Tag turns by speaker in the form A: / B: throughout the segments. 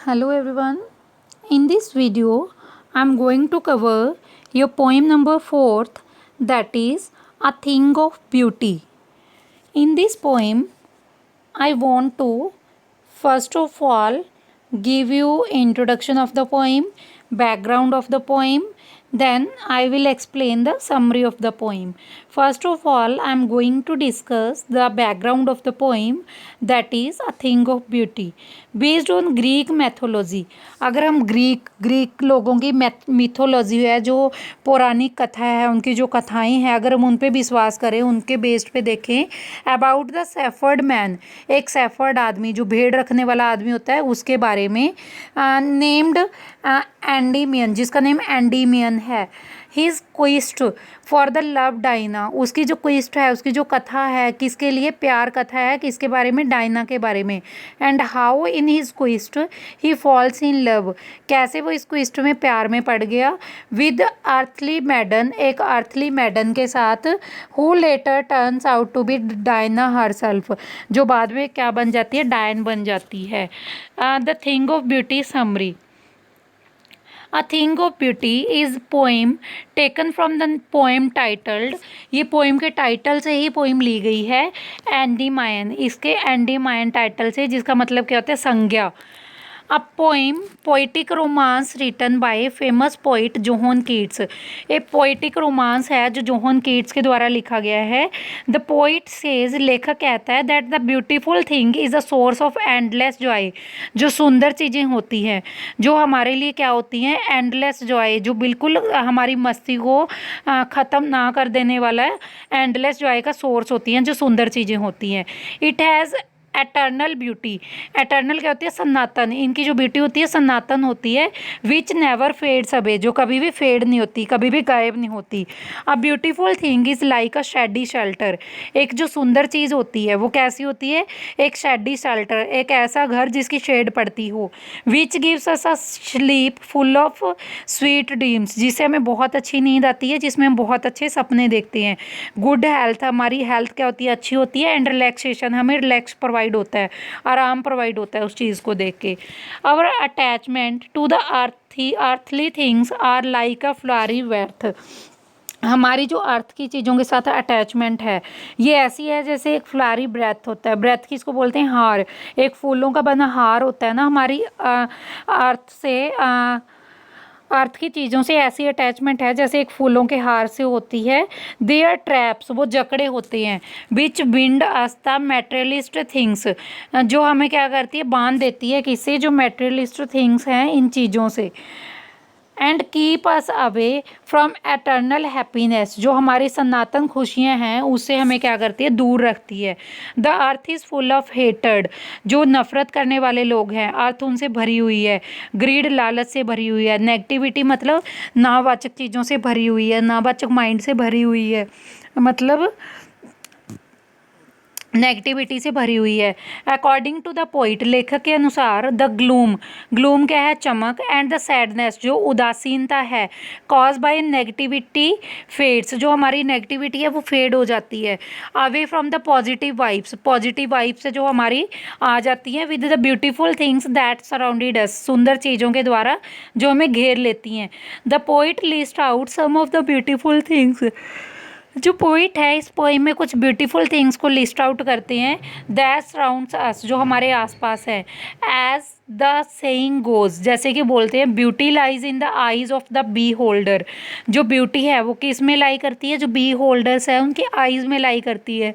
A: Hello everyone. In this video, I am going to cover your poem number 4, that is A Thing of Beauty. In this poem, I want to first of all give you introduction of the poem, background of the poem, then I will explain the summary of the poem. First of all, I am going to discuss the background of the poem, that is A Thing of Beauty. Based on Greek mythology, अगर हम Greek लोगों की mythology है, जो पौराणिक कथा है, उनकी जो कथाएं हैं, अगर हम उन पे विश्वास करें, उनके बेस्ड पे देखें, अबाउट द सेफर्ड मैन, एक सेफर्ड आदमी जो भेड़ रखने वाला आदमी होता है, उसके बारे में, नेम्ड एंडीमियन, जिसका नेम एंडीमियन है, his quest for the love Diana, उसकी जो क्वेस्ट है, उसकी जो कथा है, किसके लिए प्यार कथा है, किसके बारे में, डायना के बारे में, and how in his quest he falls in love, कैसे वो इस क्वेस्ट में प्यार में पड़ गया, विद अर्थली मैडन, एक अर्थली मैडन के साथ, who later turns out to be Diana herself, जो बाद में क्या बन जाती है, डायन बन जाती है. The thing of beauty summary. A Thing of Beauty is poem taken from the poem titled, ये पोएम के टाइटल से ही पोएम ली गई है, एंडीमायन, इसके एंडीमायन टाइटल से, जिसका मतलब क्या होता है, संज्ञा. A poem poetic romance written by famous poet John Keats, एक पोइटिक रोमांस है जो जोहन कीट्स के द्वारा लिखा गया है. द पोइट सेज, लेखक कहता है, that the beautiful thing is a source of endless Joy, जो सुंदर चीज़ें होती हैं, जो हमारे लिए क्या होती हैं, एंडलेस जॉय, जो बिल्कुल हमारी मस्ती को ख़त्म ना कर देने वाला है, एंडलेस जॉय का सोर्स होती हैं, जो सुंदर चीज़ें होती हैं. It has eternal beauty, eternal क्या होती है, सनातन, इनकी जो ब्यूटी होती है सनातन होती है. विच नेवर फेड्स अवे, जो कभी भी फेड नहीं होती, कभी भी गायब नहीं होती. A beautiful thing is like a shady shelter, एक जो सुंदर चीज़ होती है वो कैसी होती है, एक शेडी शेल्टर, एक ऐसा घर जिसकी शेड पड़ती हो. Which gives us a slip full of sweet dreams, जिससे हमें बहुत अच्छी नींद आती है, जिसमें हम बहुत अच्छे सपने देखते हैं. गुड हेल्थ, हमारी हेल्थ क्या होती है, अच्छी होती है. एंड रिलैक्सेशन, हमें रिलैक्स प्रोवाइड होता है, आराम प्रोवाइड होता है उस चीज़ को देख के. Our attachment to the earthly things are like a flowery worth, हमारी जो अर्थ की चीज़ों के साथ अटैचमेंट है, ये ऐसी है जैसे एक फ्लावरी ब्रेथ होता है. ब्रेथ किसको बोलते हैं, हार, एक फूलों का बना हार होता है ना. हमारी अर्थ से अर्थ की चीज़ों से ऐसी अटैचमेंट है जैसे एक फूलों के हार से होती है. दे आर ट्रैप्स, वो जकड़े होते हैं. विच बिंड आस्था मेटेरियलिस्ट थिंग्स, जो हमें क्या करती है, बांध देती है, किससे, जो मेटेरियलिस्ट थिंग्स हैं, इन चीज़ों से. And keep us away from eternal happiness, जो हमारी सनातन खुशियाँ हैं उससे हमें क्या करती है, दूर रखती है. The earth is full of hatred, जो नफ़रत करने वाले लोग हैं, अर्थ उनसे भरी हुई है. ग्रीड, लालच से भरी हुई है. नेगेटिविटी मतलब नावाचक चीज़ों से भरी हुई है, नावाचक माइंड से भरी हुई है, मतलब नेगेटिविटी से भरी हुई है. अकॉर्डिंग टू द पोइट, लेखक के अनुसार, द ग्लूम, ग्लूम क्या है, चमक, एंड द सैडनेस, जो उदासीनता है, कॉज बाय नेगेटिविटी फेड्स, जो हमारी नेगेटिविटी है वो फेड हो जाती है. Away from the positive vibes, positive vibes से जो हमारी आ जाती हैं, with the beautiful things that surrounded us, सुंदर चीज़ों के द्वारा जो हमें घेर लेती हैं. The poet list out some of the beautiful things, जो पोइट है इस पोइम में कुछ ब्यूटीफुल थिंग्स को लिस्ट आउट करते हैं, दैट सराउंड्स अस, जो हमारे आसपास है. एज द सेइंग गोज, जैसे कि बोलते हैं, beauty lies in the eyes of the beholder, जो ब्यूटी है वो किस में लाई करती है, जो बी होल्डर्स है उनकी आईज में लाई करती है.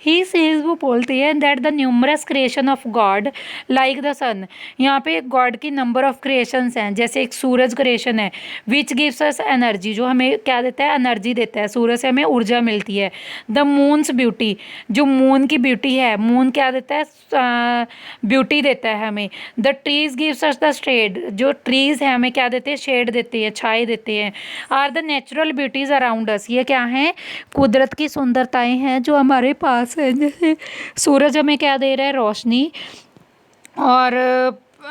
A: ही सेज, वो बोलते हैं, that the numerous creation of God like the sun, यहाँ पे गॉड की नंबर ऑफ क्रिएशंस हैं, जैसे एक सूरज क्रिएशन है. विच गिव्स अस एनर्जी, जो हमें क्या देता है, एनर्जी देता है, सूरज से हमें ऊर्जा मिलती है. द मून्स ब्यूटी, जो मून की ब्यूटी है, मून क्या देता है, ब्यूटी देता है हमें. The trees gives us the shade, जो ट्रीज है हमें क्या देते हैं, शेड देते हैं, छाए देते हैं. Are the natural beauties around us, ये क्या है, कुदरत की सुंदरताएं हैं जो हमारे पास है. जैसे सूरज हमें क्या दे रहा है, रोशनी, और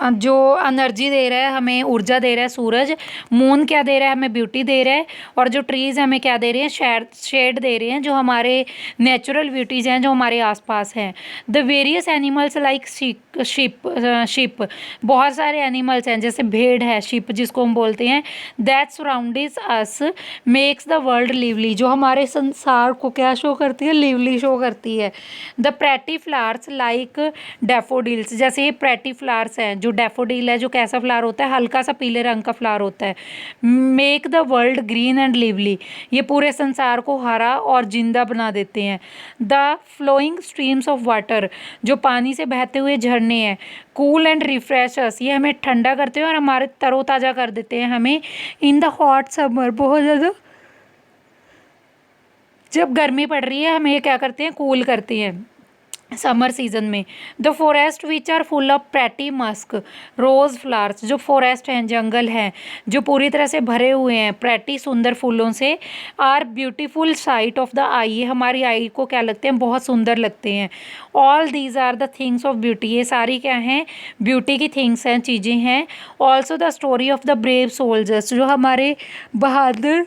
A: जो एनर्जी दे रहा है, हमें ऊर्जा दे रहा है सूरज। मून क्या दे रहा है, हमें ब्यूटी दे रहा है। और जो ट्रीज़ हमें क्या दे रहे हैं, शेड दे रहे हैं, जो हमारे नेचुरल ब्यूटीज़ हैं जो हमारे आसपास हैं। The various animals like ship, बहुत सारे एनिमल्स हैं, जैसे भेड़ है, शिप जिसको हम बोलते हैं, that surroundings us makes the world lively, जो हमारे संसार को क्या शो करती है, लिवली शो करती है। The pretty flowers like daffodils, जैसे ये प्रेटी फ्लावर्स हैं, जो डैफोडिल है जो कैसा फ्लावर होता है, हल्का सा पीले रंग का फ्लावर होता है। Make the world green and lively, ये पूरे संसार को हरा और जिंदा बना देते हैं। The flowing streams of water, जो पानी से बहते हुए झरने हैं, कूल एंड रिफ्रेशर्स, ये हमें ठंडा करते हैं और हमारे तरोताज़ा कर देते हैं हमें इन द हॉट समर, बहुत ज़्यादा जब गर्मी पड़ रही है हमें ये क्या करते हैं, कूल करते हैं समर सीजन में। The forest which are full of pretty musk rose flowers, जो फॉरेस्ट हैं, जंगल हैं, जो पूरी तरह से भरे हुए हैं प्रेटी सुंदर फूलों से, are beautiful sight of the eye, ये हमारी आई को क्या लगते हैं, बहुत सुंदर लगते हैं। All these are the things of beauty, ये सारी क्या हैं, ब्यूटी की थिंग्स हैं, चीज़ें हैं। Also the story of the brave soldiers, जो हमारे बहादुर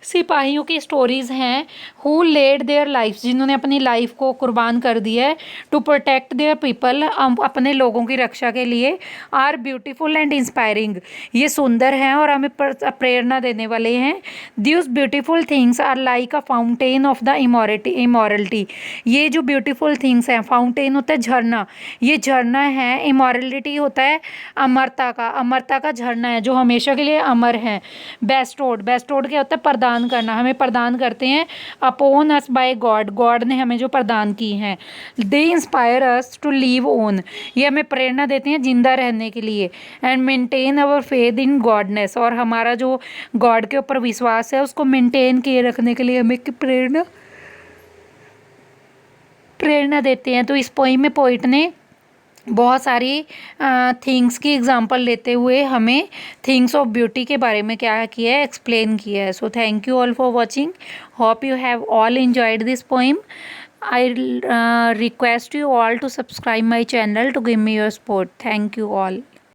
A: सिपाहियों की स्टोरीज़ हैं, हु लेड देयर लाइफ, जिन्होंने अपनी लाइफ को कुर्बान कर दिया है, टू प्रोटेक्ट देयर पीपल, अपने लोगों की रक्षा के लिए, आर ब्यूटीफुल एंड इंस्पायरिंग, ये सुंदर हैं और हमें प्रेरणा देने वाले हैं। This beautiful things are like a fountain of the immorality, ये जो ब्यूटीफुल थिंग्स हैं, फाउंटेन होता है झरना, ये झरना है, इमोरलिटी होता है अमरता का झरना है, जो हमेशा के लिए अमर है। बेस्टोड क्या होता है, प्रदान करना, हमें प्रदान करते हैं अपॉन अस बाय गॉड ने हमें जो प्रदान की हैं। They inspire us to live on, ये हमें प्रेरणा देते हैं जिंदा रहने के लिए। And maintain our faith in goodness, और हमारा जो गॉड के ऊपर विश्वास है उसको मेंटेन किए रखने के लिए हमें प्रेरणा देते हैं। तो इस पोइम में पोइट ने बहुत सारी थिंग्स की एग्जांपल लेते हुए हमें थिंग्स ऑफ ब्यूटी के बारे में क्या किया है, एक्सप्लेन किया है। So thank you all for watching, hope you have all enjoyed this poem. I request you all to subscribe my channel to give me your support. Thank you all.